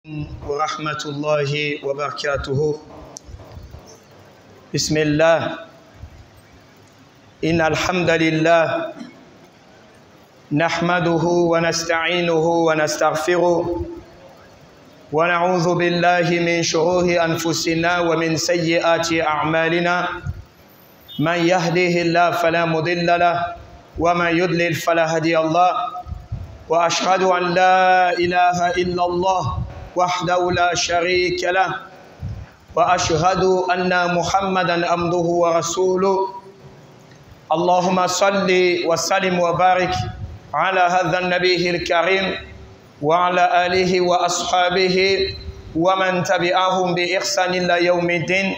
ورحمة الله وبركاته. بسم الله. إن الحمد لله نحمده ونستعينه ونستغفره ونعوذ بالله من شرور أنفسنا ومن سيئات أعمالنا. من يهده الله فلا مضل له ومن يضلل فلا هادي له. وأشهد أن لا إله إلا الله وحده لا شريك له وأشهد أن محمدا عبده ورسوله. اللهم صل وسلم وبارك على هذا النبي الكريم وعلى آله وأصحابه ومن تبعهم بإحسان إلى يوم الدين.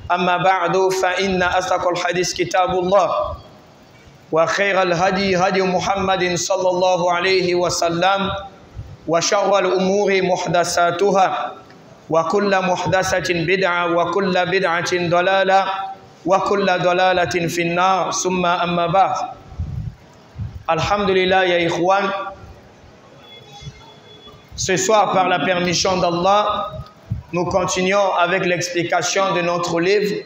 أما بعد فإن أصدق الحديث كتاب الله وخير الهدي هدي محمد صلى الله عليه وسلم وشر الأمور محدثاتها وكل محدثة بدعة وكل بدعة ضلالة وكل ضلالة في النار. ثم أما بعد. Alhamdulillah ya ikhwan. Ce soir, par la permission d'Allah, nous continuons avec l'explication de notre livre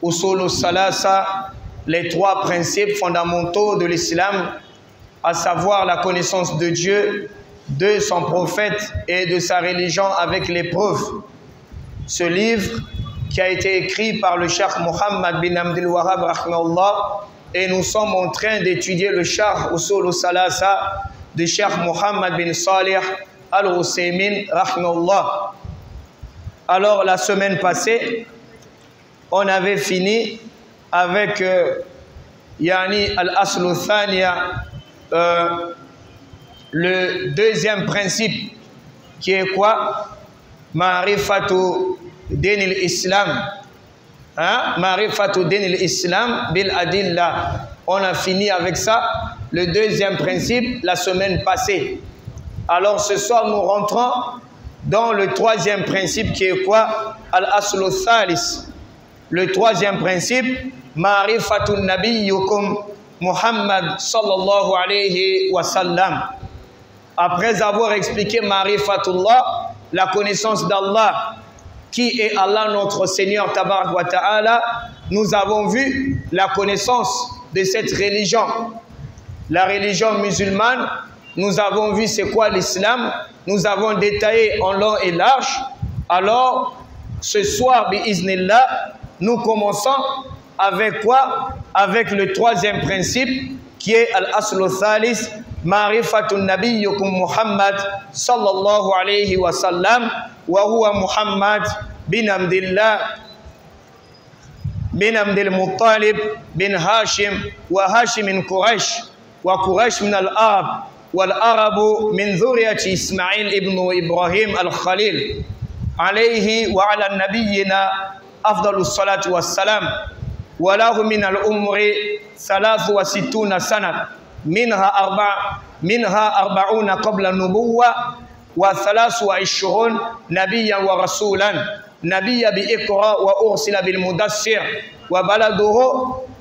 Usul Salasa, les trois principes fondamentaux de l'islam, à savoir la connaissance de Dieu, de son prophète et de sa religion avec les preuves. Ce livre qui a été écrit par le Cheikh Mohammed bin Abdul Wahhab rahimahullah, et nous sommes en train d'étudier le Sharh Usul Salasa de Cheikh Mohammed bin Salih al-Uthaymin rahimahullah. Alors la semaine passée, on avait fini avec Yani al-Aslu Thaniya, le deuxième principe qui est quoi? Ma'rifatu din al-Islam. Ma'rifatu din al-Islam bil adilla. On a fini avec ça, le deuxième principe, la semaine passée. Alors ce soir, nous rentrons dans le troisième principe qui est quoi? Al-Aslu Thalis. Le troisième principe, Ma'rifatu Nabiyyukum Muhammad sallallahu alayhi wa sallam. Après avoir expliqué Ma'rifatullah, la connaissance d'Allah, qui est Allah notre Seigneur Tabarak wa Ta'ala, nous avons vu la connaissance de cette religion. La religion musulmane, nous avons vu c'est quoi l'islam, nous avons détaillé en long et large. Alors, ce soir, bi'iznillah, nous commençons avec quoi? Avec le troisième principe qui est Al-Aslu Thalis, Ma'rifatun Nabiyyukum Muhammad sallallahu alayhi wa sallam, wa huwa Muhammad bin Abdillah bin Abdil Muttalib bin Hashim wa Hashim min Quraysh wa Quraysh min al-Arab wal Arabu min dhuriyati Ismail ibn Ibrahim al-Khalil alayhi wa ala nabiyyina afdalus salatu wassalam. وله من الأمر 63 سنة منها 40 قبل النبوة و23 نبيا ورسولا نبيا بإقرأ وأرسل بالمدثر وبلده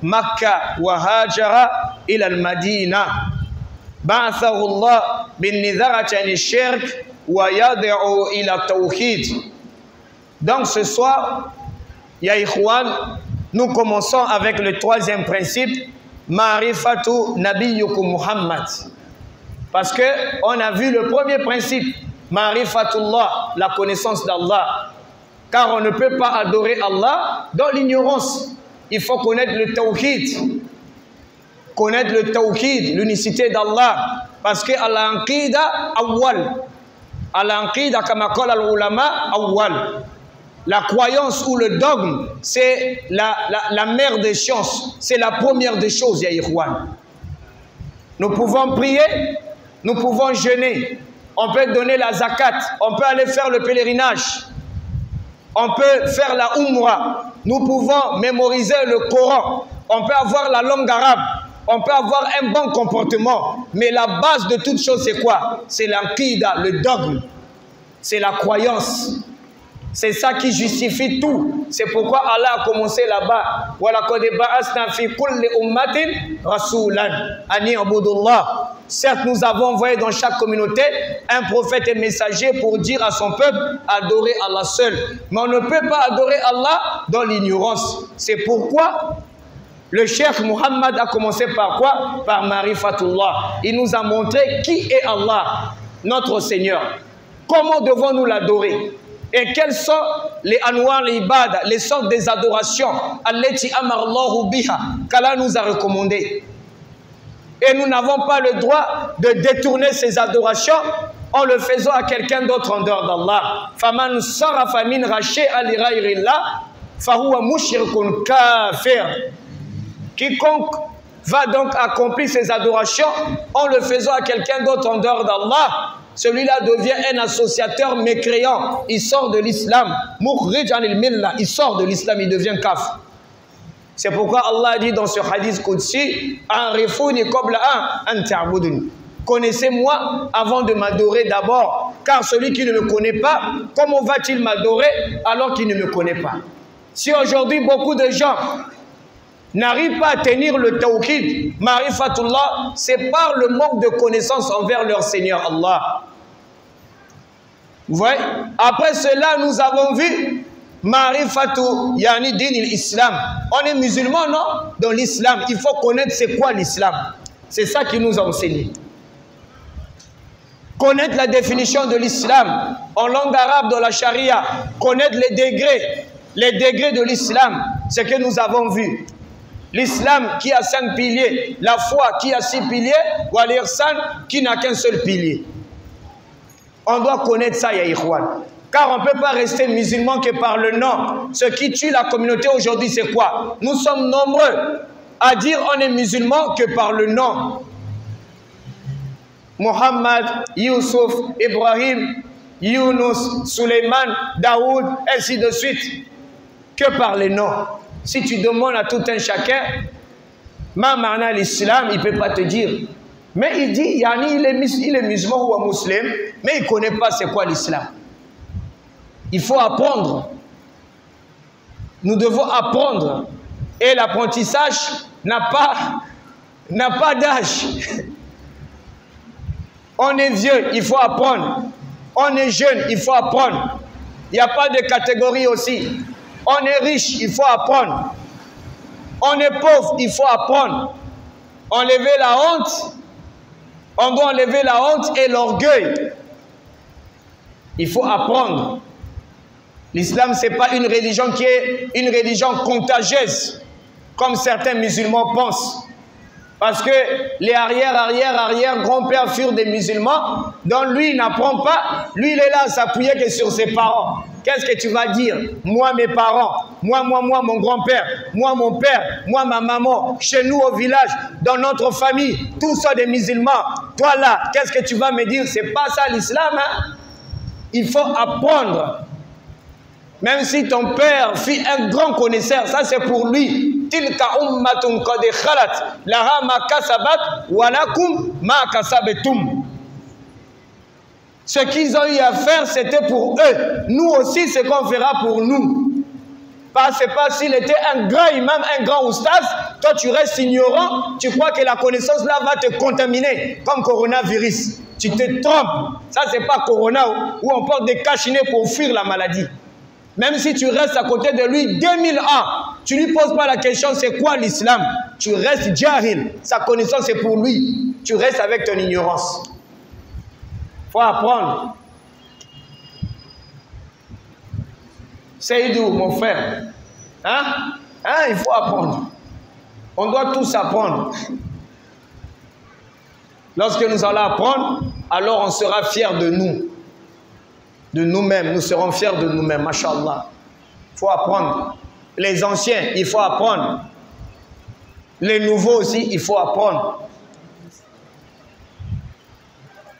مكة وهاجر إلى المدينة بعثه الله بالنذرة عن الشرك ويدعو إلى التوحيد. Donc ce soir, ya ikhwan, nous commençons avec le troisième principe, Ma'rifatu Nabiyyukum Muhammad. Parce que on a vu le premier principe, Ma'rifatullah, la connaissance d'Allah. Car on ne peut pas adorer Allah dans l'ignorance. Il faut connaître le tawhid. Connaître le tawhid, l'unicité d'Allah. Parce que al-aqida awwal. Al-aqida kama qala al-ulama awwal. La croyance ou le dogme, c'est la mère des sciences. C'est la première des choses, ya ikhwan. Nous pouvons prier, nous pouvons jeûner, on peut donner la zakat, on peut aller faire le pèlerinage, on peut faire la umrah, nous pouvons mémoriser le Coran, on peut avoir la langue arabe, on peut avoir un bon comportement. Mais la base de toute chose, c'est quoi? C'est l'aqida, le dogme, c'est la croyance. C'est ça qui justifie tout. C'est pourquoi Allah a commencé là-bas. Certes, nous avons envoyé dans chaque communauté un prophète et messager pour dire à son peuple, adorer Allah seul. Mais on ne peut pas adorer Allah dans l'ignorance. C'est pourquoi le cheikh Muhammad a commencé par quoi? Par Marifatullah. Il nous a montré qui est Allah, notre Seigneur. Comment devons-nous l'adorer? Et quels sont les anwar, les ibadah, les sortes des adorations allati amarallahu biha, qu'Allah nous a recommandé. Et nous n'avons pas le droit de détourner ces adorations en le faisant à quelqu'un d'autre en dehors d'Allah. Faman sarafa min rachi'a li ghayrillah fahuwa mushrikun kafir. Quiconque va donc accomplir ses adorations en le faisant à quelqu'un d'autre en dehors d'Allah, celui-là devient un associateur mécréant. Il sort de l'islam. Il sort de l'islam, il devient kafir. C'est pourquoi Allah dit dans ce hadith Qudsi, connaissez-moi avant de m'adorer d'abord, car celui qui ne me connaît pas, comment va-t-il m'adorer alors qu'il ne me connaît pas? Si aujourd'hui beaucoup de gens n'arrivent pas à tenir le tawhid, Marifatullah, c'est par le manque de connaissance envers leur Seigneur Allah. Vous voyez? Après cela, nous avons vu Marifatu yani din l'islam. On est musulman, non? Dans l'islam, il faut connaître c'est quoi l'islam. C'est ça qui nous a enseigné. Connaître la définition de l'islam en langue arabe dans la charia. Connaître les degrés de l'islam. Ce que nous avons vu. L'islam qui a 5 piliers, la foi qui a 6 piliers, ou l'ihsan qui n'a qu'un seul pilier. On doit connaître ça, ya ikhwan. Car on ne peut pas rester musulman que par le nom. Ce qui tue la communauté aujourd'hui, c'est quoi? Nous sommes nombreux à dire on est musulman que par le nom. Mohammed, Youssouf, Ibrahim, Younous, Suleiman, Daoud, ainsi de suite. Que par les noms. Si tu demandes à tout un chacun, ma marna l'islam, il ne peut pas te dire. Mais il dit, yani, il est musulman ou un musulman, mais il ne connaît pas c'est quoi l'islam. Il faut apprendre. Nous devons apprendre. Et l'apprentissage n'a pas d'âge. On est vieux, il faut apprendre. On est jeune, il faut apprendre. Il n'y a pas de catégorie aussi. On est riche, il faut apprendre. On est pauvre, il faut apprendre. Enlever la honte. On doit enlever la honte et l'orgueil. Il faut apprendre. L'islam, ce n'est pas une religion qui est une religion contagieuse, comme certains musulmans pensent. Parce que les arrière grands-pères furent des musulmans, dont lui, il n'apprend pas. Lui, il est là à s'appuyer que sur ses parents. Qu'est-ce que tu vas dire? Moi, mes parents, moi, mon grand-père, moi, mon père, moi, ma maman, chez nous au village, dans notre famille, tous sont des musulmans. Toi là, qu'est-ce que tu vas me dire? C'est pas ça l'islam, hein? Il faut apprendre. Même si ton père fut un grand connaisseur, ça c'est pour lui. Tilka ummatun qad khalat laha ma kasabat wa lakum ma kasabetum. Ce qu'ils ont eu à faire, c'était pour eux. Nous aussi, c'est qu'on fera pour nous. C'est pas s'il était un grand imam, un grand oustaz, toi tu restes ignorant, tu crois que la connaissance là va te contaminer, comme coronavirus. Tu te trompes. Ça, c'est pas corona où on porte des cachinets pour fuir la maladie. Même si tu restes à côté de lui 2000 ans, tu ne lui poses pas la question c'est quoi l'islam. Tu restes jahil. Sa connaissance c'est pour lui. Tu restes avec ton ignorance. Il faut apprendre. Seydou, mon frère. Il faut apprendre. On doit tous apprendre. Lorsque nous allons apprendre, alors on sera fiers de nous. De nous-mêmes, nous serons fiers de nous-mêmes, mashallah. Il faut apprendre. Les anciens, il faut apprendre. Les nouveaux aussi, il faut apprendre.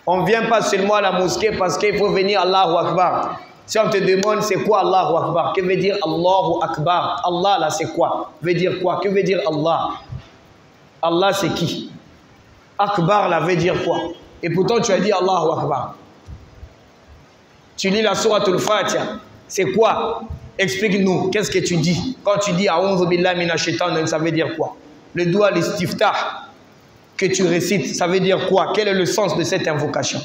On ne vient pas seulement à la mosquée parce qu'il faut venir Allahu Akbar. Si on te demande c'est quoi Allahu Akbar, que veut dire Allahu Akbar? Allah là c'est quoi? Veut dire quoi? Que veut dire Allah? Allah c'est qui? Akbar là veut dire quoi? Et pourtant tu as dit Allahu Akbar. Tu lis la sourate al-Fatiha. C'est quoi? Explique-nous. Qu'est-ce que tu dis? Quand tu dis A'oudhu billahi minash shaitanir, ça veut dire quoi? Le doigt l'istiftah. que tu récites, ça veut dire quoi? Quel est le sens de cette invocation?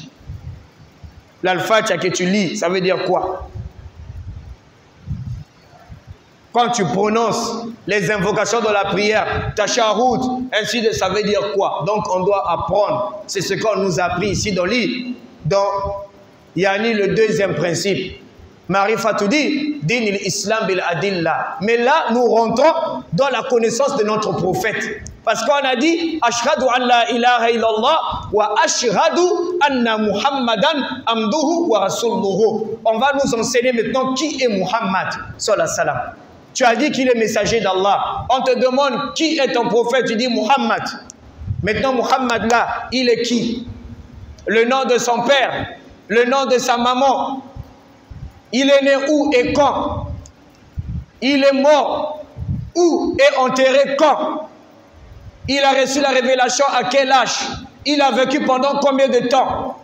L'Al-Fatiha que tu lis, ça veut dire quoi? Quand tu prononces les invocations de la prière, Tashahhud, ainsi de ça veut dire quoi? Donc on doit apprendre. C'est ce qu'on nous a appris ici dans Yani le deuxième principe. Marifatoudi, din l'islam bil adilla. Mais là, nous rentrons dans la connaissance de notre prophète. Parce qu'on a dit, Ashhadu an la ilaha illallah wa ashhadu anna Muhammadan amduhu wa rasuluhu. On va nous enseigner maintenant qui est Muhammad, sallallahu alayhi wa sallam. Tu as dit qu'il est messager d'Allah. On te demande qui est ton prophète. Tu dis Muhammad. Maintenant, Muhammad là, il est qui? Le nom de son père, le nom de sa maman. Il est né où et quand? Il est mort où et enterré quand? Il a reçu la révélation à quel âge? Il a vécu pendant combien de temps?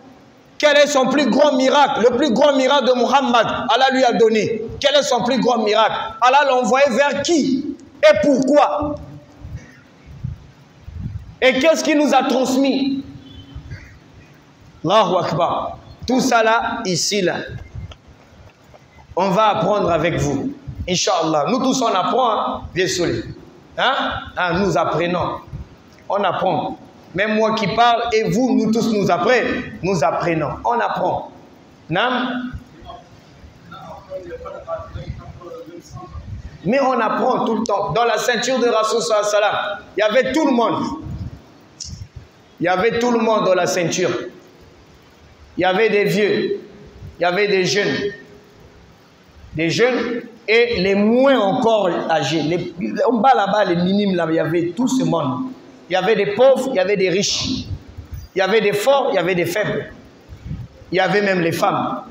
Quel est son plus grand miracle? Le plus grand miracle de Muhammad, Allah lui a donné. Quel est son plus grand miracle? Allah l'a envoyé vers qui? Et pourquoi? Et qu'est-ce qu'il nous a transmis? Allahu Akbar. Tout ça là, ici là, on va apprendre avec vous. Inch'Allah. Nous tous on apprend, hein? Bien sûr. Hein? Nous apprenons. On apprend. Même moi qui parle et vous, nous tous nous apprenons. On apprend. Nam? Mais on apprend tout le temps. Dans la ceinture de Rasoul sallallahu alayhi wa sallam, il y avait tout le monde. Il y avait tout le monde dans la ceinture. Il y avait des vieux. Il y avait des jeunes. Des jeunes et les moins encore âgés. En bas là-bas, les minimes là, il y avait tout ce monde. Il y avait des pauvres, il y avait des riches. Il y avait des forts, il y avait des faibles. Il y avait même les femmes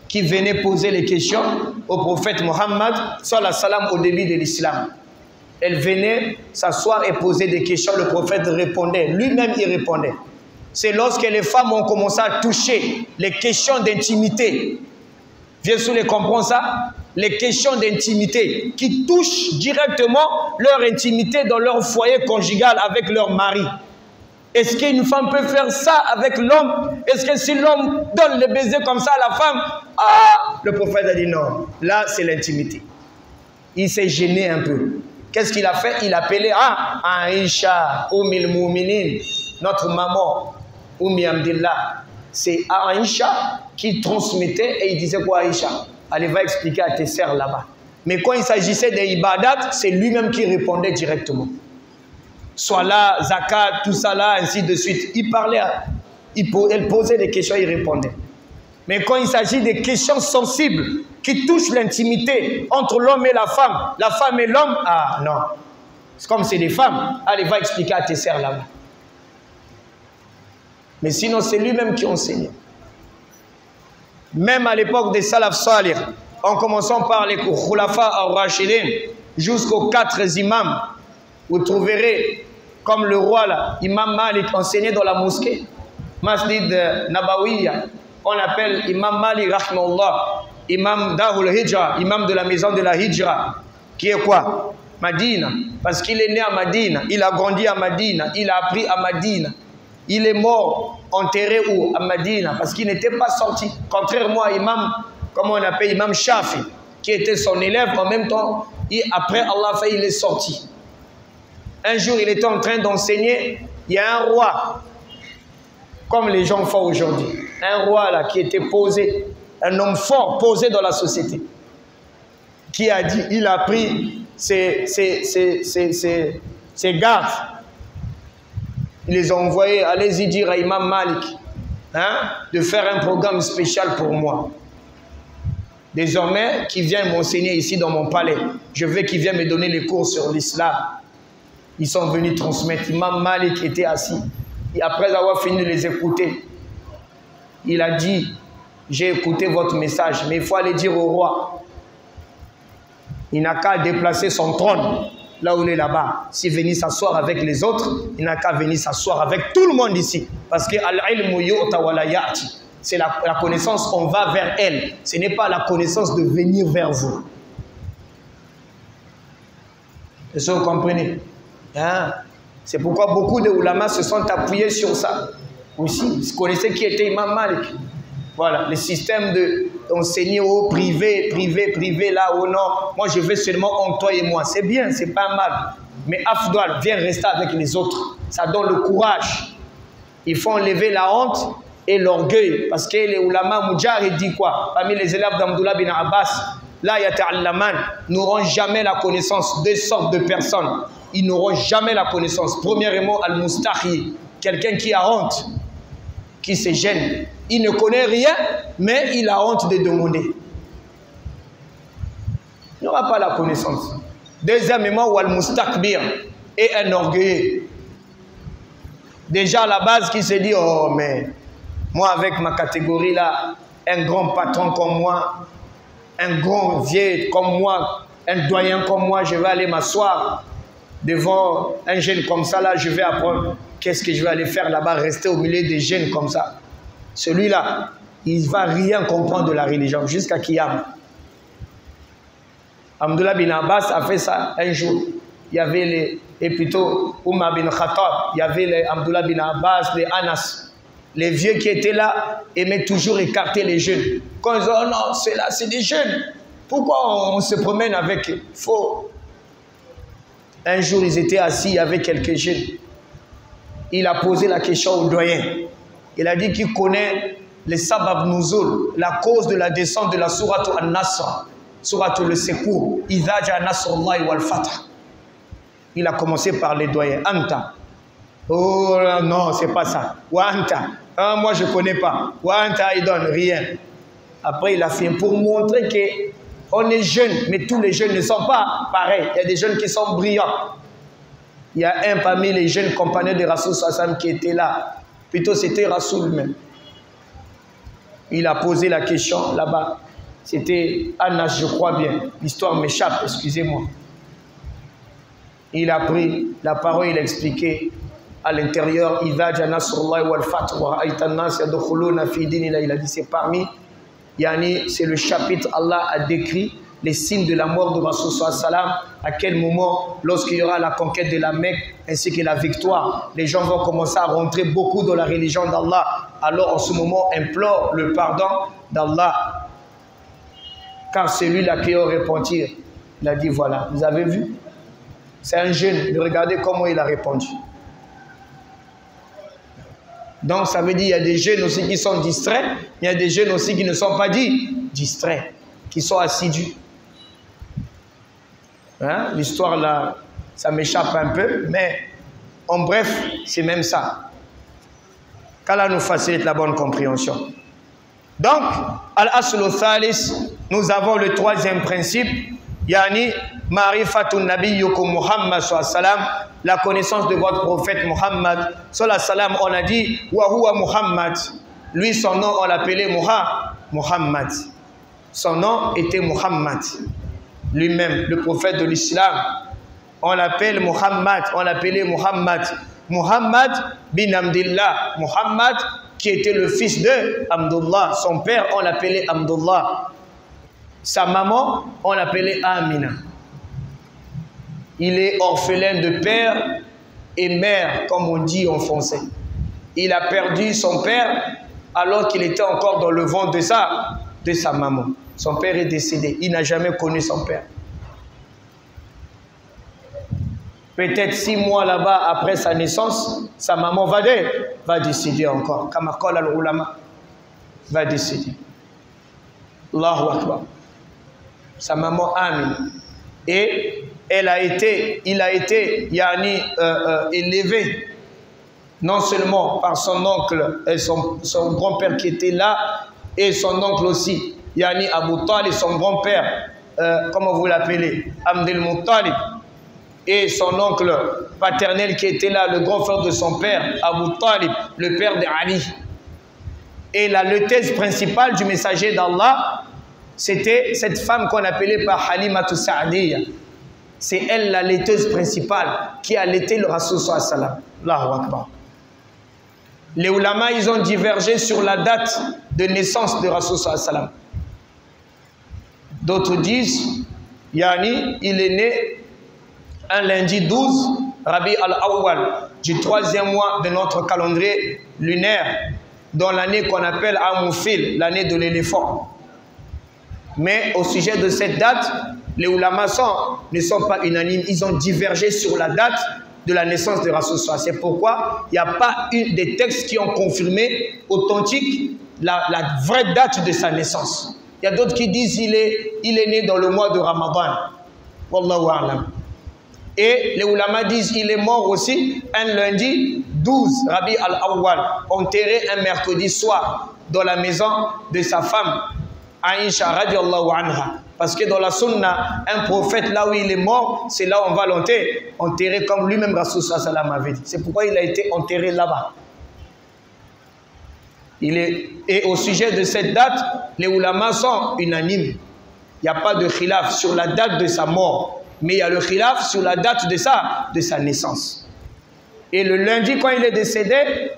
qui venaient poser les questions au prophète Mohammed sallallahu alayhi wa sallam au début de l'islam. Elles venaient s'asseoir et poser des questions. Le prophète répondait. Lui-même, il répondait. C'est lorsque les femmes ont commencé à toucher les questions d'intimité. Bien sûr, les comprend ça? Les questions d'intimité qui touchent directement leur intimité dans leur foyer conjugal avec leur mari. Est-ce qu'une femme peut faire ça avec l'homme? Est-ce que si l'homme donne le baiser comme ça à la femme? Ah! Le prophète a dit non. Là, c'est l'intimité. Il s'est gêné un peu. Qu'est-ce qu'il a fait? Il a appelé Aïcha, Ummul Mu'minin, notre maman, Ummi Abdillah. C'est Aïcha qui transmettait et il disait quoi Aïcha? Allez, va expliquer à tes sœurs là-bas. Mais quand il s'agissait des ibadat, c'est lui-même qui répondait directement. Soit là, zakat, tout ça là, ainsi de suite. Il parlait, elle posait des questions, il répondait. Mais quand il s'agit des questions sensibles qui touchent l'intimité entre l'homme et la femme et l'homme, ah non. C'est comme c'est des femmes. Allez, va expliquer à tes sœurs là-bas. Mais sinon, c'est lui-même qui enseignait. Même à l'époque des Salaf Salih, en commençant par les Khulafa al-Rashidin, jusqu'aux 4 imams, vous trouverez, comme le roi là, Imam Malik enseignait dans la mosquée, Masjid Nabawiya, on appelle Imam Malik, rahimahullah, Imam Darul Hijra, imam de la maison de la Hijra, qui est quoi? Madina, parce qu'il est né à Madina, il a grandi à Madina, il a appris à Madina. Il est mort, enterré où? À Madina, parce qu'il n'était pas sorti. Contrairement à Imam, comment on appelle Imam Shafi, qui était son élève, en même temps, après Allah fait, il est sorti. Un jour, il était en train d'enseigner, il y a un roi, comme les gens font aujourd'hui. Un roi là qui était posé, un homme fort posé dans la société, qui a dit, il a pris ses gardes. Il les a envoyés, allez-y dire à Imam Malik de faire un programme spécial pour moi. Désormais, qu'il vienne m'enseigner ici dans mon palais. Je veux qu'il vienne me donner les cours sur l'islam. Ils sont venus transmettre. Imam Malik était assis. Et après avoir fini de les écouter, il a dit, j'ai écouté votre message, mais il faut aller dire au roi. Il n'a qu'à déplacer son trône. Là où il est là-bas, s'il venait s'asseoir avec les autres, il n'a qu'à venir s'asseoir avec tout le monde ici. Parce que c'est la connaissance, on va vers elle. Ce n'est pas la connaissance de venir vers vous. Est-ce que vous comprenez? C'est pourquoi beaucoup de ulamas se sont appuyés sur ça. Aussi, vous connaissez qui était Imam Malik. Voilà, le système d'enseigner au privé, là ou non. Moi, je veux seulement en toi et moi. C'est bien, c'est pas mal. Mais Afdal, viens rester avec les autres. Ça donne le courage. Il faut enlever la honte et l'orgueil. Parce que les ulama Mujahid dit quoi? Parmi les élèves d'Abdullah bin Abbas, là, yata'allaman, n'auront jamais la connaissance. Deux sortes de personnes. Ils n'auront jamais la connaissance. Premièrement, al-mustahi, quelqu'un qui a honte, qui se gêne. Il ne connaît rien, mais il a honte de demander. Il n'aura pas la connaissance. Deuxièmement, wal-mustakbir, et un orgueilleux. Déjà à la base, qui se dit, oh mais moi avec ma catégorie là, un grand patron comme moi, un grand vieux comme moi, un doyen comme moi, je vais aller m'asseoir devant un jeune comme ça là, je vais apprendre qu'est-ce que je vais aller faire là-bas, rester au milieu des jeunes comme ça. Celui-là, il ne va rien comprendre de la religion jusqu'à Kiyam. Abdullah bin Abbas a fait ça un jour. Il y avait et plutôt Umar bin Khattab, il y avait les Abdullah bin Abbas, les Anas. Les vieux qui étaient là aimaient toujours écarter les jeunes. Quand ils disent, oh non, c'est là, c'est des jeunes. Pourquoi on se promène avec eux? Faux. Un jour, ils étaient assis avec quelques jeunes. Il a posé la question au doyen. Il a dit qu'il connaît les sabab nuzul, la cause de la descente de la sourate An-Nasr, sourate le secours, Idha ja nasrullahi wal fath. Il a commencé par les doyens. Anta. Oh non, c'est pas ça. Wa anta. Ah, moi je connais pas. Wa anta, il donne rien. Après, il a fait pour montrer que on est jeune, mais tous les jeunes ne sont pas pareils. Il y a des jeunes qui sont brillants. Il y a un parmi les jeunes compagnons de Rasoul Sassam qui était là. Plutôt, c'était Rasoul même. Il a posé la question là-bas. C'était Anas, je crois bien. L'histoire m'échappe, excusez-moi. Il a pris la parole, il a expliqué à l'intérieur. Il a dit c'est parmi. Yani, c'est le chapitre, Allah a décrit les signes de la mort de Rasoul sallam, à quel moment, lorsqu'il y aura la conquête de la Mecque, ainsi que la victoire, les gens vont commencer à rentrer beaucoup dans la religion d'Allah. Alors en ce moment, implore le pardon d'Allah. Car celui-là qui a répondu, il a dit voilà, vous avez vu? C'est un jeune, regardez comment il a répondu. Donc ça veut dire qu'il y a des jeunes aussi qui sont distraits, il y a des jeunes aussi qui ne sont pas distraits, qui sont assidus. Hein? L'histoire là, ça m'échappe un peu, mais en bref, c'est même ça. Qu'Allah nous facilite la bonne compréhension. Donc, al-aslu thalis, nous avons le troisième principe, yani marifatun nabiyyukum Muhammad sallam, la connaissance de votre prophète Muhammad sallam. On a dit wa huwa Muhammad. Lui, son nom, on l'appelait Muhammad. Son nom était Muhammad. Lui-même, le prophète de l'islam, on l'appelle Muhammad, on l'appelait Muhammad. Muhammad bin Abdillah. Muhammad qui était le fils de Abdullah. Son père, on l'appelait Abdullah. Sa maman, on l'appelait Amina. Il est orphelin de père et mère, comme on dit en français. Il a perdu son père alors qu'il était encore dans le ventre de sa maman. Son père est décédé. Il n'a jamais connu son père. Peut-être 6 mois là-bas après sa naissance, sa maman va décéder encore. Kamakol al-Ulama va décéder. Allahu Akbar. Sa maman Amin. Et il a été élevé non seulement par son oncle et son grand-père qui était là, et son oncle aussi, Yani Abu Talib, son grand-père, comment vous l'appelez, Abdel Muttalib, et son oncle paternel qui était là, le grand frère de son père, Abu Talib, le père de Ali. Et la laiteuse principale du messager d'Allah, c'était cette femme qu'on appelait par Halimatou Sa'diya. C'est elle la laiteuse principale qui a laité le Rasoul sallam. Allahu Akbar. Les ulama, ils ont divergé sur la date de naissance de Rasoul sallam. D'autres disent, yani, il est né un lundi 12 Rabi al-Awwal, du 3e mois de notre calendrier lunaire, dans l'année qu'on appelle Amoufil, l'année de l'éléphant. Mais au sujet de cette date, les ulamas ne sont pas unanimes. Ils ont divergé sur la date de la naissance de Rasul. C'est pourquoi il n'y a pas des textes qui ont confirmé authentique la vraie date de sa naissance. Il y a d'autres qui disent qu'il est né dans le mois de Ramadan. Wallahu a'lam. Et les ulamas disent qu'il est mort aussi un lundi 12, Rabi al-Awwal, enterré un mercredi soir dans la maison de sa femme, Aïcha radiallahu anha. Parce que dans la sunna, un prophète, là où il est mort, c'est là où on va l'enterrer comme lui-même Rasul sallam avait dit. C'est pourquoi il a été enterré là-bas. Et au sujet de cette date, les ulamas sont unanimes. Il n'y a pas de khilaf sur la date de sa mort, mais il y a le khilaf sur la date de sa naissance. Et le lundi, quand il est décédé,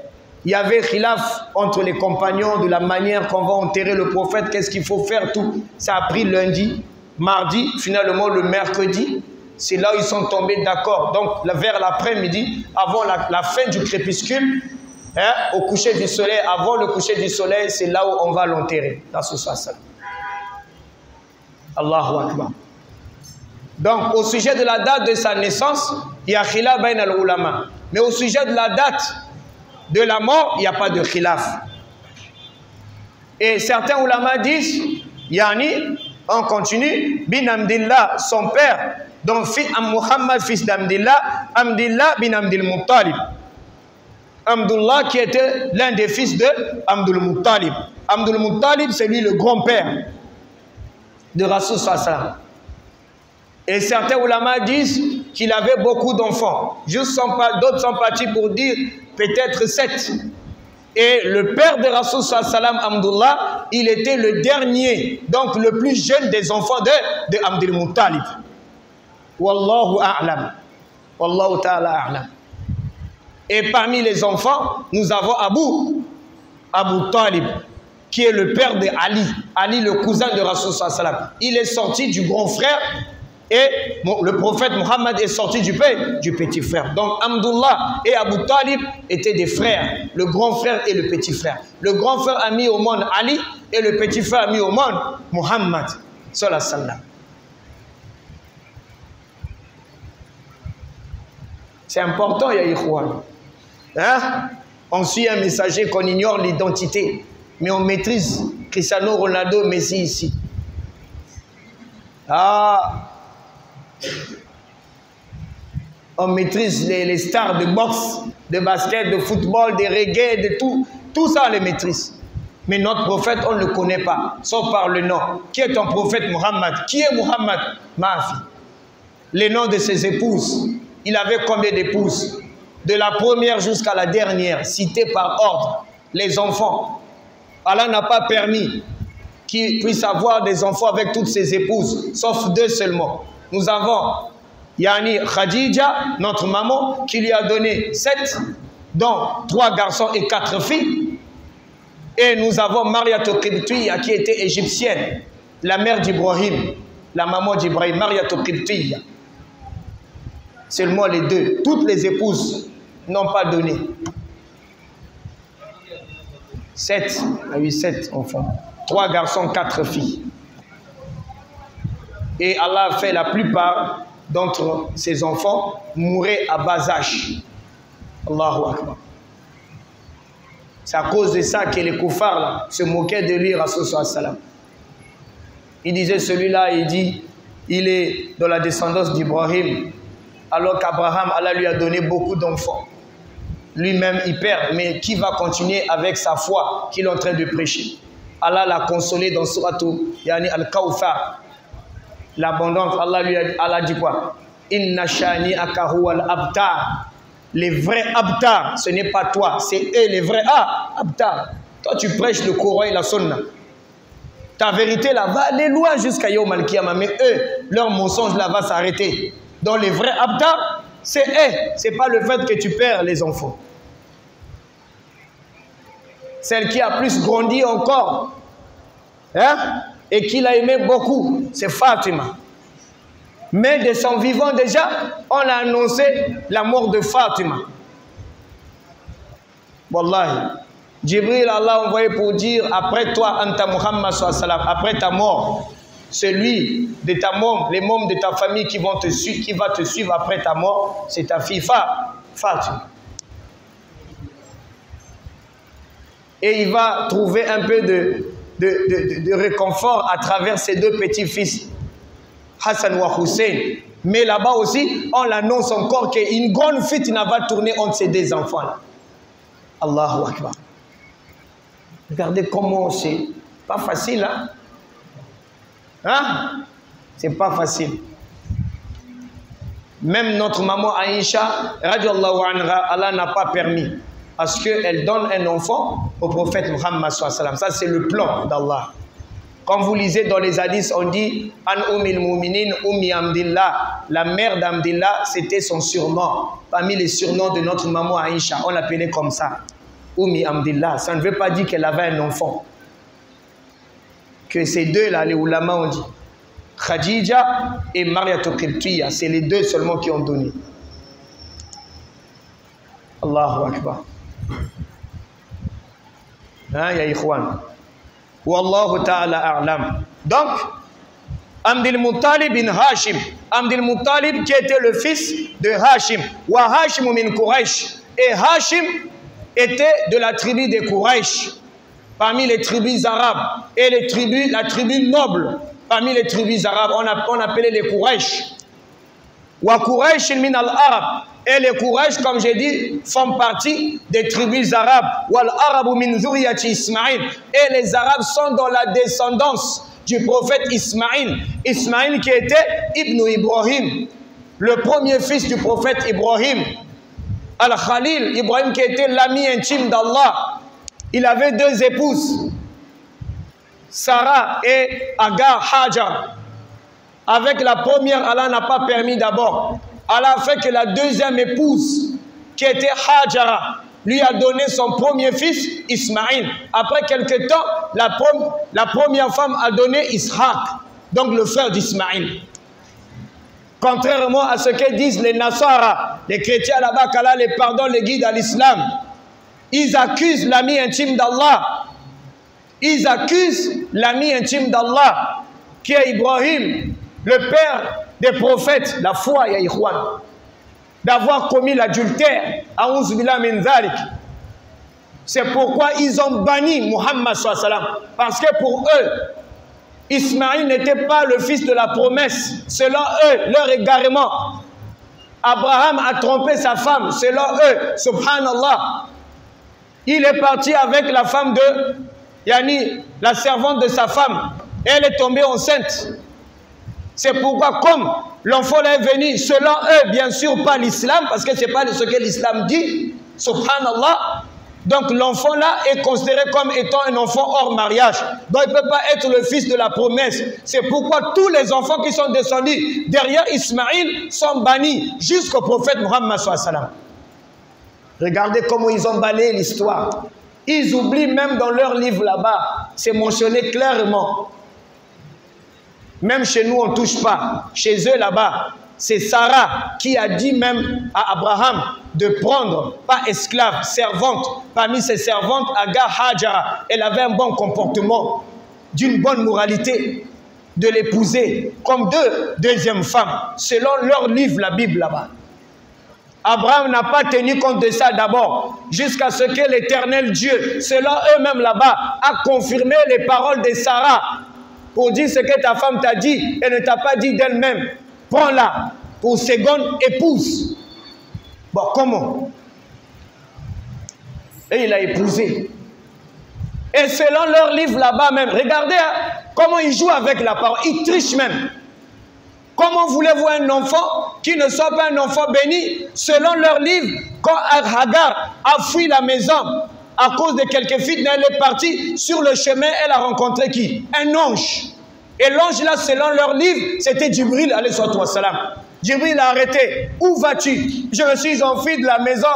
il y avait khilaf entre les compagnons de la manière qu'on va enterrer le prophète, qu'est-ce qu'il faut faire, tout. Ça a pris lundi, mardi, finalement le mercredi. C'est là où ils sont tombés d'accord. Donc vers l'après-midi, avant la fin du crépuscule, hein, au coucher du soleil, avant le coucher du soleil, c'est là où on va l'enterrer. Allahu Akbar. Donc au sujet de la date de sa naissance, il y a khilaf bain al-ulama. Mais au sujet de la date de la mort, il n'y a pas de khilaf. Et certains ulama disent, yani, on continue, bin Abdillah, son père, donc Muhammad, fils d'Abdillah, Abdillah bin Abdul Muttalib. Abdullah qui était l'un des fils de Abdul Muttalib. Abdul Muttalib, c'est lui le grand-père de Rasul sallam. Et certains ulama disent qu'il avait beaucoup d'enfants. D'autres sont partis pour dire peut-être 7. Et le père de Rasul sallam, Abdullah, il était le dernier, donc le plus jeune des enfants de Abdul Muttalib. Wallahu a'lam. Wallahu ta'ala a'lam. Et parmi les enfants, nous avons Abu Talib, qui est le père de Ali. Ali, le cousin de Rasul sallam. Il est sorti du grand frère. Et le prophète Mohammed est sorti du petit frère. Donc Abdullah et Abu Talib étaient des frères, le grand frère et le petit frère. Le grand frère a mis au monde Ali et le petit frère a mis au monde Mohammed sallallahu alayhi wa sallam. C'est important, ya ikhwan. Hein? On suit un messager qu'on ignore l'identité, mais on maîtrise Cristiano Ronaldo, Messi ici. On maîtrise les stars de boxe, de basket, de football, de reggae, de tout. Tout ça, on les maîtrise. Mais notre prophète, on ne le connaît pas, sauf par le nom. Qui est ton prophète Muhammad? Qui est Muhammad? Mafi. Les noms de ses épouses. Il avait combien d'épouses? De la première jusqu'à la dernière, citées par ordre. Les enfants. Allah n'a pas permis qu'il puisse avoir des enfants avec toutes ses épouses, sauf 2 seulement. Nous avons Yani Khadija, notre maman, qui lui a donné 7, dont 3 garçons et 4 filles. Et nous avons Mariatou Qibtiyya, qui était égyptienne, la mère d'Ibrahim, la maman d'Ibrahim, Mariatou Qibtiyya. Seulement les 2. Toutes les épouses n'ont pas donné. 7, ah oui, 7 enfants. 3 garçons, 4 filles. Et Allah a fait la plupart d'entre ses enfants mourir à bas âge. Allahu Akbar. C'est à cause de ça que les koufars là, se moquaient de lui, Rasul sallam. Il disait, celui-là, il dit, il est dans la descendance d'Ibrahim, alors qu'Abraham, Allah lui a donné beaucoup d'enfants. Lui-même, il perd, mais qui va continuer avec sa foi qu'il est en train de prêcher? Allah l'a consolé dans Suratul Yani Al-Kawthar. L'abondance, Allah dit quoi? Inna shani akahu al-abtar. Les vrais abtar, ce n'est pas toi, c'est eux les vrais abtar. Toi, tu prêches le Coran et la Sunna. Ta vérité là va aller loin jusqu'à Yawm al-Qiyamah, mais eux, leur mensonge là va s'arrêter. Donc les vrais abtar, c'est eux, c'est pas le fait que tu perds les enfants. Celle qui a plus grandi encore, hein, et qui l'a aimé beaucoup, c'est Fatima. Mais de son vivant déjà, on a annoncé la mort de Fatima. Wallahi. Jibril, Allah a envoyé pour dire, après toi, Anta Muhammad sallallahu alayhi wa sallam, après ta mort, celui de ta mort, les membres de ta famille qui vont te suivre, qui va te suivre après ta mort, c'est ta fille Fatima. Et il va trouver un peu de réconfort à travers ses deux petits-fils, Hassan wa Hussein. Mais là-bas aussi, on l'annonce encore qu'une grande fitna va tourner entre ces deux enfants-là. Allahu Akbar. Regardez comment c'est pas facile, hein? Hein? C'est pas facile. Même notre maman Aïcha, radiallahu anha, Allah n'a pas permis. Parce qu'elle donne un enfant au prophète Muhammad sallallahu alayhi wa sallam. Ça, c'est le plan d'Allah. Quand vous lisez dans les hadiths, on dit An Ummil Mu'minin, Ummi Amdillah. La mère d'Amdillah, c'était son surnom. Parmi les surnoms de notre maman Aïcha, on l'appelait comme ça. Ummi Amdillah. Ça ne veut pas dire qu'elle avait un enfant. Que ces deux-là, les ulama ont dit. Khadija et Mariatou Qibtiyya, c'est les deux seulement qui ont donné. Allahu Akbar. Hein, ya ikhwan. Wallahu ta'ala a'lam. Donc, Abdul Muttalib bin Hashim. Abdul Muttalib qui était le fils de Hashim. Wa Hashim min Quraysh. Et Hashim était de la tribu des Quraysh. Parmi les tribus arabes. Et les tribus, la tribu noble. Parmi les tribus arabes, on appelait les Quraysh. Wa Quraysh min al-Arab. Et les Quraysh, comme j'ai dit, font partie des tribus arabes. Wal Arabu min zuriyati Ismaïl. Et les Arabes sont dans la descendance du prophète Ismaïl. Ismaïl qui était Ibn Ibrahim, le premier fils du prophète Ibrahim. Al-Khalil, Ibrahim qui était l'ami intime d'Allah. Il avait deux épouses, Sarah et Agar Hajar. Avec la première, Allah n'a pas permis d'abord. Allah a fait que la deuxième épouse, qui était Hajara, lui a donné son premier fils, Ismaïl. Après quelque temps, la première femme a donné Ishaq, donc le frère d'Ismaïl. Contrairement à ce que disent les Nasara, les chrétiens là-bas, qu'Allah les pardonne, les guide à l'islam, ils accusent l'ami intime d'Allah. Ils accusent l'ami intime d'Allah, qui est Ibrahim, le père des prophètes, la foi, ya ikhwan, d'avoir commis l'adultère. C'est pourquoi ils ont banni Muhammad sallallahu alayhi wa sallam. Parce que pour eux, Ismaïl n'était pas le fils de la promesse. Selon eux, leur égarement. Abraham a trompé sa femme. Selon eux, subhanallah. Il est parti avec la femme de Yani, la servante de sa femme. Elle est tombée enceinte. C'est pourquoi, comme l'enfant est venu, selon eux, bien sûr, pas l'islam, parce que ce n'est pas ce que l'islam dit, subhanallah. Donc l'enfant là est considéré comme étant un enfant hors mariage. Donc il ne peut pas être le fils de la promesse. C'est pourquoi tous les enfants qui sont descendus derrière Ismaïl sont bannis jusqu'au prophète Muhammad sallallahu alayhi wa sallam. Regardez comment ils ont balayé l'histoire. Ils oublient même dans leur livre là-bas, c'est mentionné clairement. Même chez nous, on ne touche pas. Chez eux, là-bas, c'est Sarah qui a dit même à Abraham de prendre, pas esclave, servante. Parmi ses servantes, Agar Hajara. Elle avait un bon comportement, d'une bonne moralité, de l'épouser comme deuxième femme, selon leur livre, la Bible, là-bas. Abraham n'a pas tenu compte de ça d'abord, jusqu'à ce que l'Éternel Dieu, selon eux-mêmes là-bas, a confirmé les paroles de Sarah. Pour dire ce que ta femme t'a dit, elle ne t'a pas dit d'elle-même. Prends-la pour seconde épouse. Bon, comment? Et il a épousé. Et selon leur livre là-bas même, regardez hein, comment ils jouent avec la parole. Ils trichent même. Comment voulez-vous un enfant qui ne soit pas un enfant béni? Selon leur livre, quand Hagar a fui la maison, à cause de quelques fitnes, elle est partie. Sur le chemin, elle a rencontré qui? Un ange. Et l'ange là, selon leur livre, c'était Jibril, alayhi salam. Jibril a arrêté. Où vas-tu? Je me suis enfui de la maison.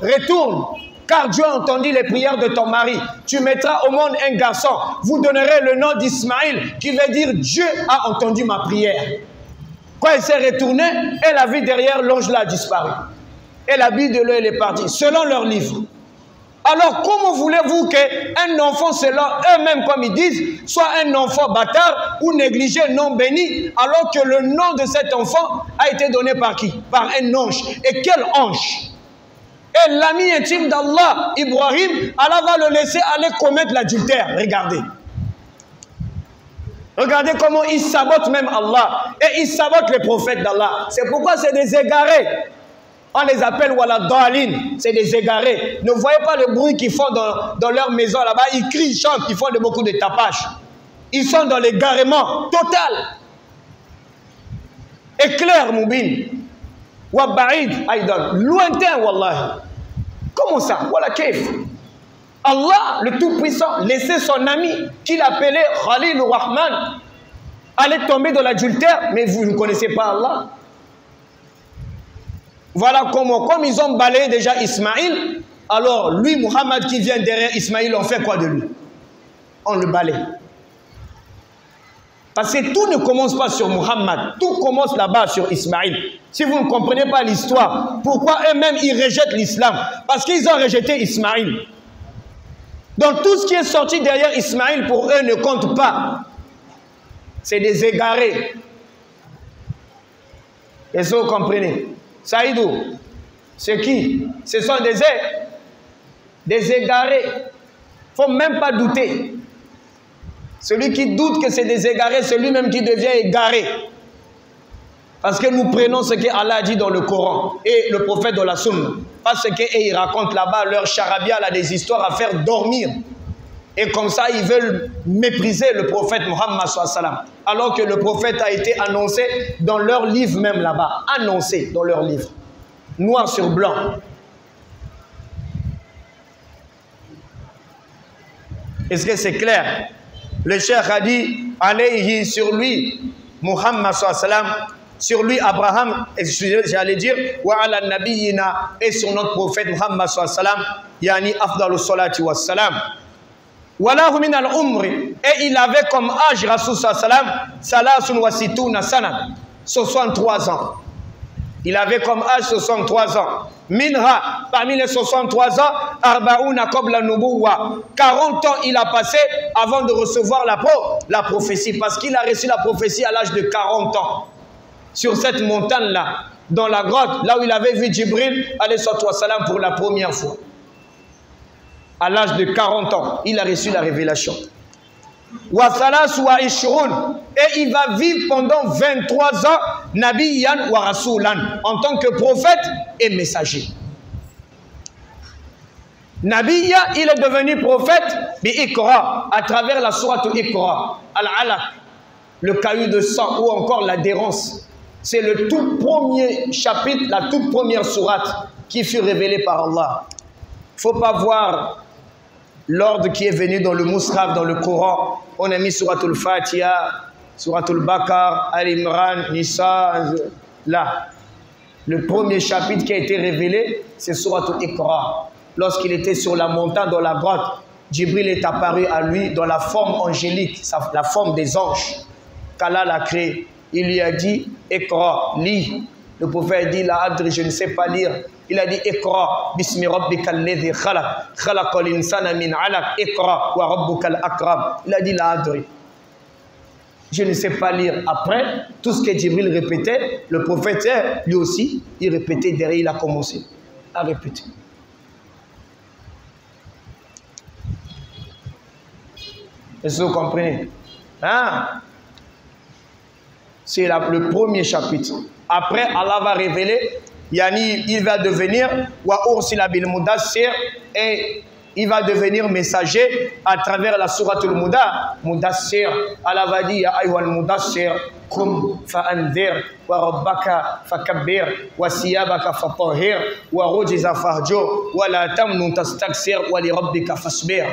Retourne. Car Dieu a entendu les prières de ton mari. Tu mettras au monde un garçon. Vous donnerez le nom d'Ismaïl, qui veut dire Dieu a entendu ma prière. Quand elle s'est retournée, elle a vu derrière, l'ange là a disparu. Et la Bible de l'œil est partie, selon leur livre. Alors, comment voulez-vous qu'un enfant, selon eux-mêmes, comme ils disent, soit un enfant bâtard ou négligé, non béni, alors que le nom de cet enfant a été donné par qui? Par un ange. Et quel ange? Et l'ami intime d'Allah, Ibrahim, Allah va le laisser aller commettre l'adultère. Regardez. Regardez comment ils sabotent même Allah. Et ils sabotent les prophètes d'Allah. C'est pourquoi c'est des égarés. On les appelle Wala Dalin, c'est des égarés. Ne voyez pas le bruit qu'ils font dans leur maison là-bas. Ils crient, ils chantent, ils font beaucoup de tapage. Ils sont dans l'égarement total. Éclair, Moubin. Wabaïd, Aïdan. Lointain, Wallahi. Comment ça? Voilà kef. Allah, le Tout-Puissant, laissait son ami, qu'il appelait Khalil Rahman, aller tomber dans l'adultère, mais vous ne connaissez pas Allah. Voilà comment, comme ils ont balayé déjà Ismaïl, alors lui, Muhammad, qui vient derrière Ismaïl, on fait quoi de lui? On le balaye. Parce que tout ne commence pas sur Muhammad, tout commence là-bas sur Ismaïl. Si vous ne comprenez pas l'histoire, pourquoi eux-mêmes ils rejettent l'islam? Parce qu'ils ont rejeté Ismaïl. Donc tout ce qui est sorti derrière Ismaïl, pour eux, ne compte pas. C'est des égarés. Est-ce que vous comprenez? Saïdou, c'est qui? Ce sont des égarés. Il ne faut même pas douter. Celui qui doute que c'est des égarés, c'est lui-même qui devient égaré. Parce que nous prenons ce que Allah a dit dans le Coran et le prophète dans la Sunna. Parce qu'ils racontent là-bas, leur charabia a des histoires à faire dormir. Et comme ça, ils veulent mépriser le prophète Muhammad sallallahu alayhi wa sallam. Alors que le prophète a été annoncé dans leur livre même là-bas. Annoncé dans leur livre. Noir sur blanc. Est-ce que c'est clair? Le cheikh a dit, alayhi sur lui, Muhammad sallallahu alayhi wa sallam, sur lui Abraham, j'allais dire, wa ala nabiyina, et sur notre prophète Muhammad sallallahu alayhi wa sallam, yani afdalu salati wa salam. Walahu min al-umri, et il avait comme âge, Rasul sallallahu alayhi wa sallam, salasun wa situna sana, 63 ans. Il avait comme âge 63 ans. Minha, parmi les 63 ans, Arbaouna qabla nubuwa. 40 ans il a passé avant de recevoir la prophétie. Parce qu'il a reçu la prophétie à l'âge de 40 ans. Sur cette montagne-là, dans la grotte, là où il avait vu Djibril, alayhi salam, pour la première fois. À l'âge de 40 ans, il a reçu la révélation. Et il va vivre pendant 23 ans Nabiyan wa Rasulan, en tant que prophète et messager. Nabiya, il est devenu prophète bi Iqra, à travers la sourate Iqra, Al-Alaq, le caillou de sang, ou encore l'adhérence. C'est le tout premier chapitre, la toute première sourate qui fut révélée par Allah. Il ne faut pas voir l'ordre qui est venu dans le Mus'haf, dans le Coran. On a mis Suratul Fatiha, Suratul Baqarah, Al-Imran, Nisa, là. Le premier chapitre qui a été révélé, c'est Suratul Iqra. Lorsqu'il était sur la montagne, dans la grotte, Djibril est apparu à lui dans la forme angélique, la forme des anges qu'Allah l'a créé. Il lui a dit, Iqra, lis. Le prophète dit, la adri, je ne sais pas lire. Il a dit, Iqra, bismi rabbika alladhi khalaq, khalaqal insana min alaq, Iqra wa rabbukal akram. Il a dit, la adri. Je ne sais pas lire. Après, tout ce que Djibril répétait, le prophète, lui aussi, il répétait derrière, il a commencé à répéter. Est-ce que vous comprenez? Hein? C'est le premier chapitre. Après, Allah va révéler, yani, il va devenir wa ursila bil mudassir, et il va devenir messager à travers la souratul Mudassir. Allah va dire, ya ayyuhal mudassir, kum fa'anzir, wa rabbaka fakabbir, wa siyabaka fatahhir, wa rujiza fahjur, wa la tamnun tastaksir, wa li rabbika fasbir.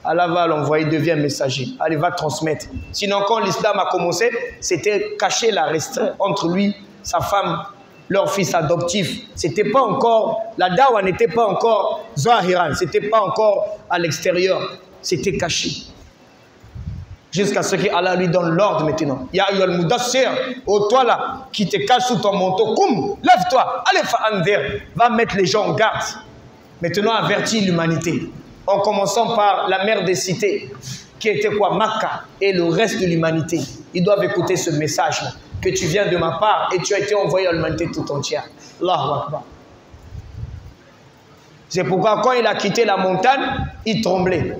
Allah va l'envoyer, devient messager. Allah va transmettre. Sinon, quand l'islam a commencé, c'était caché la restreinte entre lui, sa femme, leur fils adoptif. C'était pas encore, la dawa n'était pas encore zahiran, c'était pas encore à l'extérieur, c'était caché. Jusqu'à ce qu'Allah lui donne l'ordre maintenant. Ya ayyuhal mudassir, oh toi là, qui te cache sous ton manteau, koum, lève-toi, allez fa'anzir, va mettre les gens en garde. Maintenant avertis l'humanité. En commençant par la mère des cités, qui était quoi? Makka, et le reste de l'humanité. Ils doivent écouter ce message-là, que tu viens de ma part et tu as été envoyé à l'humanité tout entière. Allahu Akbar. C'est pourquoi quand il a quitté la montagne, il tremblait.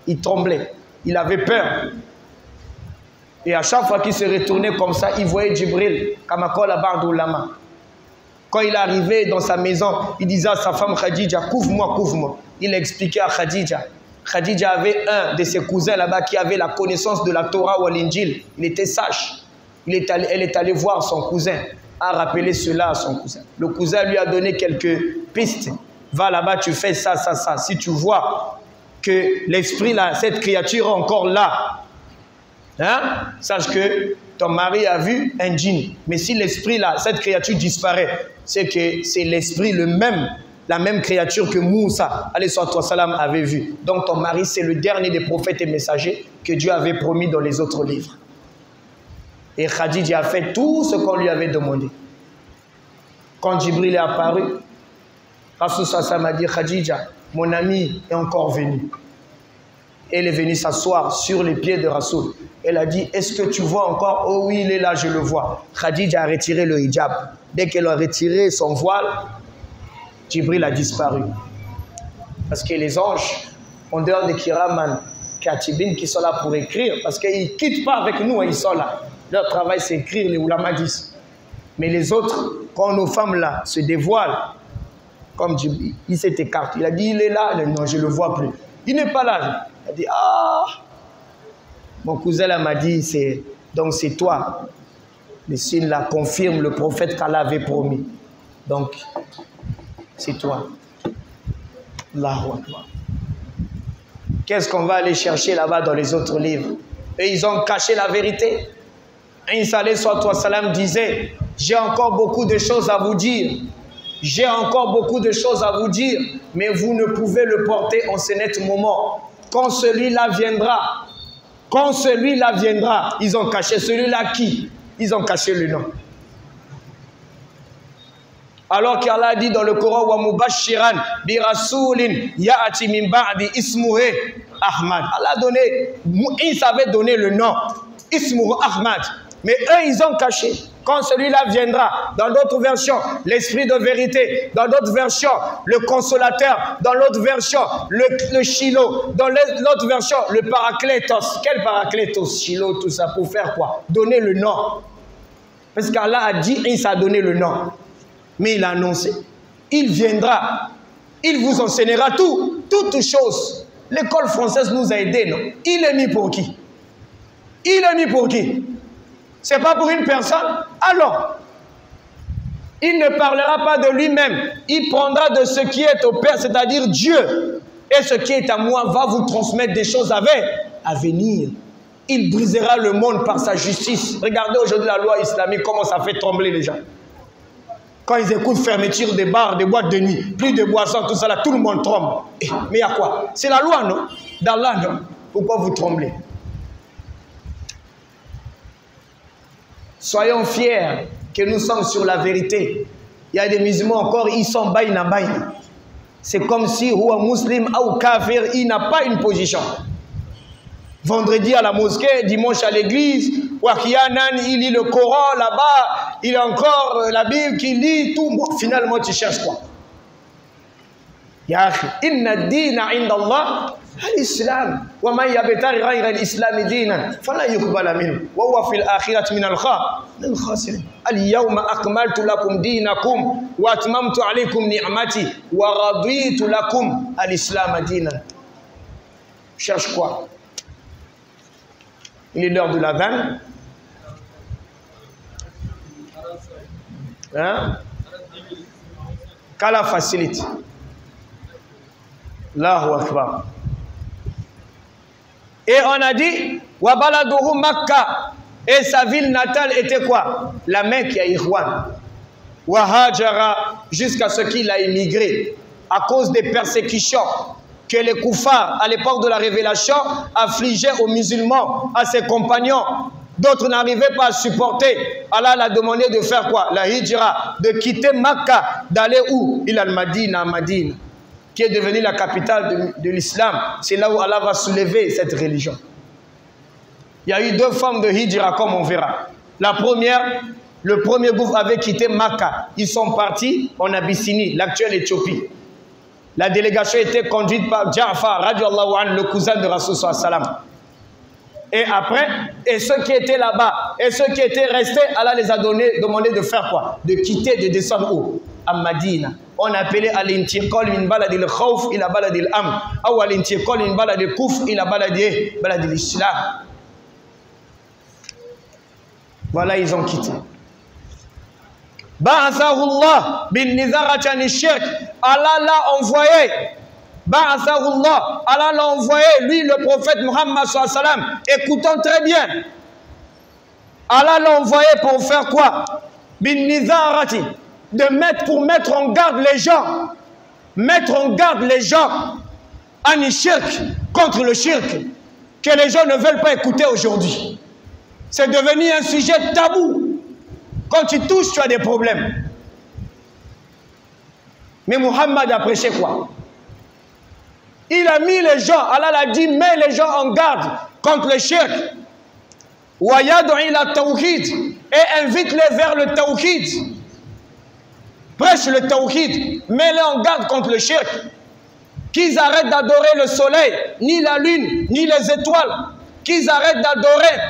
Il tremblait. Il avait peur. Et à chaque fois qu'il se retournait comme ça, il voyait Djibril, Kamakola Bardoulama. Quand il arrivait dans sa maison, il disait à sa femme Khadija, couvre-moi, couvre-moi. Il expliquait à Khadija. Khadija avait un de ses cousins là-bas qui avait la connaissance de la Torah ou l'Injil. Il était sage. Elle est allée voir son cousin, a rappelé cela à son cousin. Le cousin lui a donné quelques pistes. Va là-bas, tu fais ça, ça, ça. Si tu vois que l'esprit là, cette créature est encore là, hein, sache que ton mari a vu un djinn. Mais si l'esprit là, cette créature disparaît, c'est que c'est l'esprit le même, la même créature que Moussa, alayhi salam, avait vu. Donc ton mari, c'est le dernier des prophètes et messagers que Dieu avait promis dans les autres livres. Et Khadija a fait tout ce qu'on lui avait demandé. Quand Djibril est apparu, Rasul Sassam a dit, Khadija, mon ami est encore venu. Elle est venue s'asseoir sur les pieds de Rasoul. Elle a dit, est-ce que tu vois encore? Oh oui, il est là, je le vois. Khadija a retiré le hijab. Dès qu'elle a retiré son voile, Djibril a disparu. Parce que les anges, en dehors des Kiraman, Katibin qui sont là pour écrire, parce qu'ils ne quittent pas avec nous, ils sont là. Leur travail, c'est écrire, les ulama disent. Mais les autres, quand nos femmes là se dévoilent, comme Djibril, il s'est écarté. Il a dit, il est là. Non, je ne le vois plus. Il n'est pas là. Il a dit, ah. Mon cousin là m'a dit, donc c'est toi. Le signe là confirme le prophète qu'Allah avait promis. Donc, c'est toi. Allahu Akbar. Qu'est-ce qu'on va aller chercher là-bas dans les autres livres? Et ils ont caché la vérité. Isa alayhi salam disait, j'ai encore beaucoup de choses à vous dire. J'ai encore beaucoup de choses à vous dire, mais vous ne pouvez le porter en ce net moment. Quand celui-là viendra, ils ont caché celui-là qui? Ils ont caché le nom. Alors qu'Allah dit dans le Coran, wa mubashiran bi rasulin ya'ati min ba'di ismuhu Ahmad. Allah a donné, il savait donner le nom, ismuhu Ahmad. Mais eux, ils ont caché. Quand celui-là viendra, dans d'autres versions, l'esprit de vérité, dans d'autres versions, le consolateur, dans l'autre version, le Shiloh, dans l'autre version, le paraclétos. Quel paraclétos, Shiloh, tout ça, pour faire quoi? Donner le nom. Parce qu'Allah a dit, il s'est donné le nom. Mais il a annoncé, il viendra, il vous enseignera tout, toutes choses. L'école française nous a aidés, non? Il est mis pour qui? Il est mis pour qui? C'est pas pour une personne. Alors, il ne parlera pas de lui-même. Il prendra de ce qui est au Père, c'est-à-dire Dieu. Et ce qui est à moi va vous transmettre des choses à venir. Il brisera le monde par sa justice. Regardez aujourd'hui la loi islamique, comment ça fait trembler les gens. Quand ils écoutent fermeture des bars, des boîtes de nuit, plus de boissons, tout ça là, tout le monde tremble. Mais il y a quoi? C'est la loi, non? D'Allah, non? Pourquoi vous tremblez? Soyons fiers que nous sommes sur la vérité. Il y a des musulmans encore, ils sont baïna baïna. C'est comme si huwa muslim ou kafir, il n'a pas une position. Vendredi à la mosquée, dimanche à l'église, Wakiyanan, il lit le Coran là-bas, il a encore la Bible qu'il lit, tout. Bon, finalement, tu cherches quoi? Ya akhi, inna ad-dina 'inda Allah al-Islam. Wa man yabtaghi ghayra al-Islam dinan fala yuqbala minhu wa huwa fil akhirati min al-khasirin. Al-yawma akmaltu lakum dinakum wa atmamtu alaykum ni'mati wa raditu lakum al-Islam dinan. Cherche quoi? Il est l'heure de la vanne. Hein? Qu'Allah facilite. Allahu Akbar. Et on a dit, wa baladuhu Makka. Et sa ville natale était quoi? La Mecque, ya Ikhwan. Wa hajara, jusqu'à ce qu'il a immigré à cause des persécutions. que les koufars, à l'époque de la révélation, affligeaient aux musulmans, à ses compagnons. D'autres n'arrivaient pas à supporter. Allah l'a demandé de faire quoi? La hijra, de quitter Makkah, d'aller où? Il al-Madina, Madina, qui est devenue la capitale de l'islam. C'est là où Allah va soulever cette religion. Il y a eu deux formes de hijra, comme on verra. La première, le premier groupe avait quitté Makkah. Ils sont partis en Abyssinie, l'actuelle Éthiopie. La délégation était conduite par Ja'far, radiallahu anhu, le cousin de Rasul sallam. Et après, et ceux qui étaient là-bas, et ceux qui étaient restés, Allah les a demandé de faire quoi? De quitter, de descendre où? À Madina. On appelait al-intiqal min baladil khawf ila baladil amn, ou al-intiqal min baladil kufr ila baladil islam. Voilà, ils ont quitté. Ba'athahullah bin nizaratan ash-shirk. Allah l'a envoyé. Ba'athahullah. Allah l'a envoyé, lui, le prophète Muhammad sallallahu alayhi wa sallam. Écoutons très bien. Allah l'a envoyé pour faire quoi? Bin nizarati. Pour mettre en garde les gens. Mettre en garde les gens. An shirk, contre le shirk. Que les gens ne veulent pas écouter aujourd'hui. C'est devenu un sujet tabou. Quand tu touches, tu as des problèmes. Mais Muhammad a prêché quoi? Il a mis les gens, Allah l'a dit, mets les gens en garde contre le shirk. Wa yad'u ila tawhid, et invite-les vers le tawhid. Prêche le tawhid, mets-les en garde contre le shirk. Qu'ils arrêtent d'adorer le soleil, ni la lune, ni les étoiles. Qu'ils arrêtent d'adorer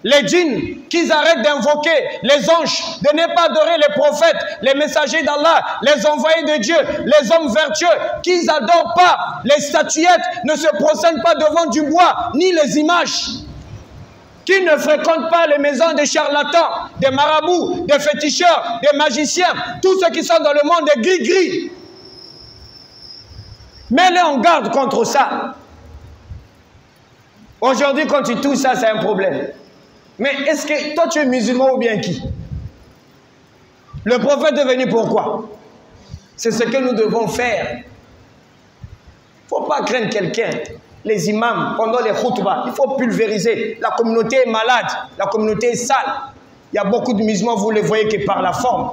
les djinns, qu'ils arrêtent d'invoquer les anges, de ne pas adorer les prophètes, les messagers d'Allah, les envoyés de Dieu, les hommes vertueux, qu'ils n'adorent pas les statuettes, ne se prosternent pas devant du bois, ni les images, qu'ils ne fréquentent pas les maisons des charlatans, des marabouts, des féticheurs, des magiciens, tous ceux qui sont dans le monde des gris-gris. Mets-les en garde contre ça. Aujourd'hui, quand tu touches ça, c'est un problème. Mais est-ce que toi tu es musulman ou bien qui? Le prophète est venu pourquoi? C'est ce que nous devons faire. Il ne faut pas craindre quelqu'un. Les imams, pendant les khutbahs, il faut pulvériser. La communauté est malade, la communauté est sale. Il y a beaucoup de musulmans, vous les voyez que par la forme.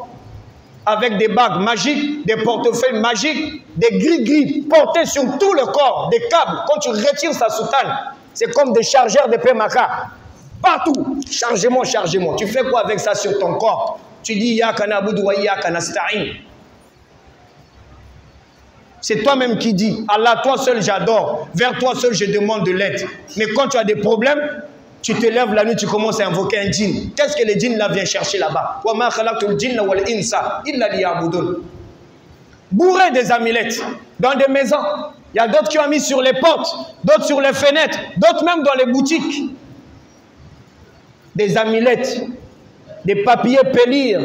Avec des bagues magiques, des portefeuilles magiques, des gris-gris portés sur tout le corps, des câbles. Quand tu retires sa soutane, c'est comme des chargeurs de PMK. Partout, chargez-moi, chargez-moi. Tu fais quoi avec ça sur ton corps? Tu dis Yaka na'budu wa Yaka nasta'in. C'est toi-même qui dis Allah, toi seul j'adore, vers toi seul je demande de l'aide. Mais quand tu as des problèmes, tu te lèves la nuit, tu commences à invoquer un djinn. Qu'est-ce que les djinns là viennent chercher là-bas? Wa ma khalaqtul jinna wal insa illa liya'budun. Bourré des amulettes dans des maisons. Il y a d'autres qui ont mis sur les portes, d'autres sur les fenêtres, d'autres même dans les boutiques. Des amulettes, des papiers pélir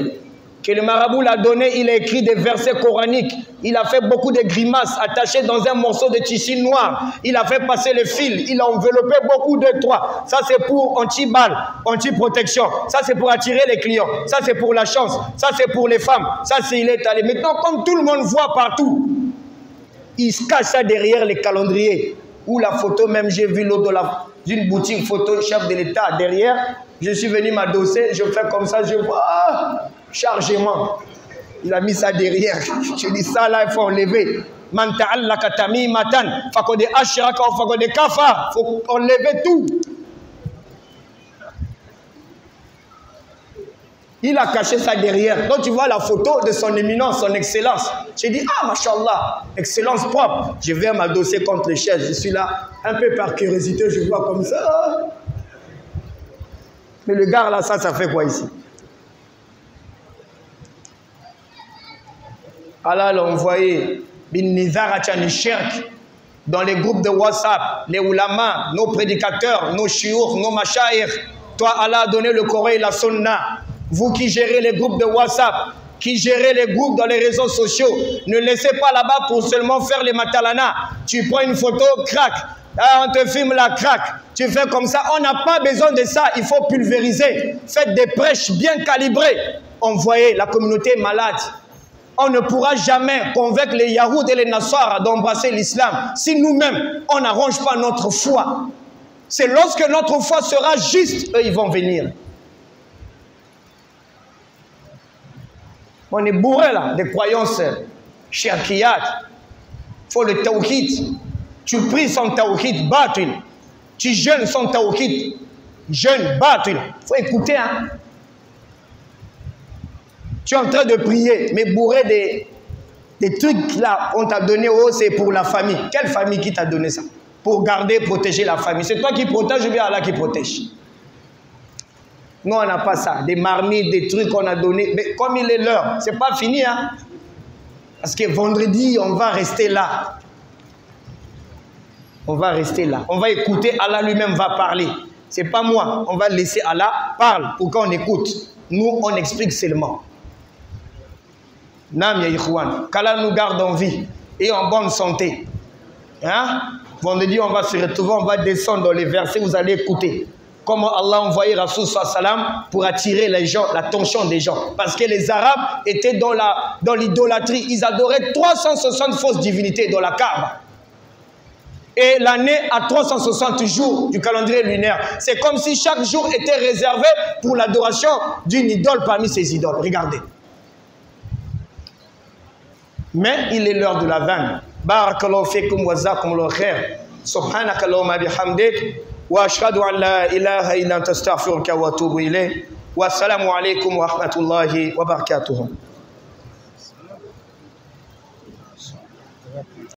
que le marabout l'a donné, il a écrit des versets coraniques, il a fait beaucoup de grimaces attachées dans un morceau de tissu noir, il a fait passer le fil, il a enveloppé beaucoup de toits. Ça c'est pour anti-balle, anti-protection, ça c'est pour attirer les clients, ça c'est pour la chance, ça c'est pour les femmes, ça c'est il est allé. Maintenant comme tout le monde voit partout, il se cache ça derrière les calendriers, ou la photo même j'ai vu l'autre d'une boutique photo chef de l'État derrière. Je suis venu m'adosser, je fais comme ça, je vois, chargement. Il a mis ça derrière. Je dis ça là, il faut enlever. Man ta'allaka tamimatan, faqad ashraka wa faqad kafar. Il faut enlever tout. Il a caché ça derrière. Donc tu vois la photo de son éminence, son excellence. J'ai dit, ah, machallah, excellence propre. Je vais m'adosser contre les chaises. Je suis là, un peu par curiosité, je vois comme ça. Mais le gars là, ça fait quoi ici? Allah l'a envoyé dans les groupes de WhatsApp, les ulama, nos prédicateurs, nos chiours, nos mashayikh. Toi, Allah a donné le Coran et la Sunna. Vous qui gérez les groupes de WhatsApp, qui gérez les groupes dans les réseaux sociaux, ne laissez pas là-bas pour seulement faire les matalana. Tu prends une photo, crac. Ah, on te filme la craque, tu fais comme ça, on n'a pas besoin de ça, il faut pulvériser, faites des prêches bien calibrées, envoyez, la communauté est malade, on ne pourra jamais convaincre les Yahoud et les Nassara d'embrasser l'islam si nous-mêmes, on n'arrange pas notre foi. C'est lorsque notre foi sera juste, eux, ils vont venir. On est bourré là, des croyances shirkiyat. Il faut le tawhid. Tu pries sans tawhid, batil. Tu jeûnes sans tawhid, jeûne, batil. Il faut écouter, hein. Tu es en train de prier, mais bourré des trucs là, on t'a donné, oh, c'est pour la famille. Quelle famille qui t'a donné ça? Pour garder, protéger la famille. C'est toi qui protèges ou bien Allah qui protège? Nous, on n'a pas ça. Des marmites, des trucs qu'on a donnés. Mais comme il est l'heure, c'est pas fini, hein? Parce que vendredi, on va rester là. On va rester là. On va écouter, Allah lui-même va parler. C'est pas moi. On va laisser Allah parler pour qu'on écoute. Nous, on explique seulement. Nam ya ikhwan, qu'Allah nous garde en vie et en bonne santé. Hein? Vendredi, on va se retrouver, on va descendre dans les versets, vous allez écouter. Comment Allah a envoyé Rasoul sallam pour attirer les gens, l'attention des gens. Parce que les Arabes étaient dans l'idolâtrie. Ils adoraient 360 fausses divinités dans la Kaaba. Et l'année a 360 jours du calendrier lunaire. C'est comme si chaque jour était réservé pour l'adoration d'une idole parmi ces idoles. Regardez. Mais il est l'heure de la vanne. Barakallahu fikum wa jazakumullahu khair. Subhanaka Allahumma bihamdik. Wa ashhadu an la ilaha illa anta astaghfiruka wa atubu ilayk. Wa assalamu alaykum wa rahmatullahi wa barakatuh.